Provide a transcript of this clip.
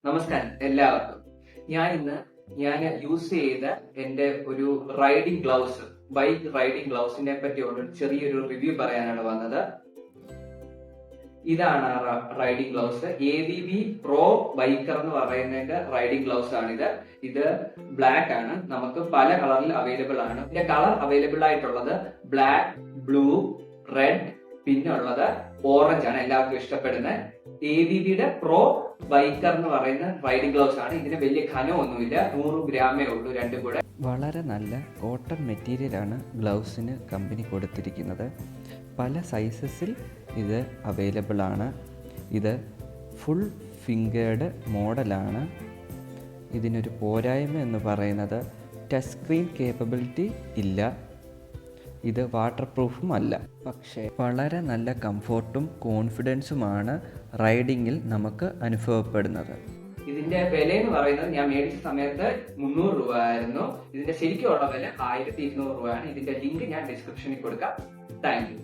നമസ്കാരം എല്ലാവർക്കും. ഞാൻ യൂസ് ചെയ്ത എന്റെ ഒരു റൈഡിംഗ് ഗ്ലൗസ്, ബൈക്ക് റൈഡിംഗ് ഗ്ലൗസിനെ പറ്റിയുള്ള ചെറിയൊരു റിവ്യൂ പറയാനാണ് വന്നത്. ഇതാണ് ആ riding gloves. AVB pro biker എന്ന് പറയുന്നതിന്റെ റൈഡിംഗ് ഗ്ലൗസ് ആണിത്. ഇത് ബ്ലാക്ക് ആണ്. നമുക്ക് പല കളറിൽ അവൈലബിൾ ആണ്. ഇതിന്റെ കളർ അവൈലബിൾ ആയിട്ടുള്ളത് ബ്ലാക്ക്, ബ്ലൂ, റെഡ്, പിന്നെ ഉള്ളത് ഓറഞ്ച് ആണ്. എല്ലാവർക്കും ഇഷ്ടപ്പെടുന്നത് AVBയുടെ പ്രോ ബൈക്കർ എന്ന് പറയുന്ന റൈഡിംഗ് ഗ്ലൗസ് ആണ്. ഇതിന് വലിയ ഘനമൊന്നുമില്ല, 100 ഗ്രാമേ ഉള്ളൂ രണ്ടും കൂടെ. വളരെ നല്ല കോട്ടൺ മെറ്റീരിയലാണ് ഗ്ലൗസിന് കമ്പനി കൊടുത്തിരിക്കുന്നത്. പല സൈസസിൽ ഇത് അവൈലബിൾ ആണ്. ഇത് ഫുൾ ഫിംഗേർഡ് മോഡലാണ്. ഇതിനൊരു പോരായ്മ എന്ന് പറയുന്നത് ടച്ച് സ്ക്രീൻ കേപ്പബിലിറ്റി ഇല്ല. ഇത് വാട്ടർ പ്രൂഫും അല്ല. പക്ഷേ വളരെ നല്ല കംഫോർട്ടും കോൺഫിഡൻസുമാണ് റൈഡിങ്ങിൽ നമുക്ക് അനുഭവപ്പെടുന്നത്. ഇതിന്റെ വില എന്ന് പറയുന്നത് ഞാൻ മേടിച്ച സമയത്ത് 300 രൂപ ആയിരുന്നു. ഇതിന്റെ ശരിക്കുള്ള വില 1200 രൂപയാണ്. ഇതിന്റെ ലിങ്ക് ഞാൻ ഡിസ്ക്രിപ്ഷനിൽ കൊടുക്കാം. Thank you.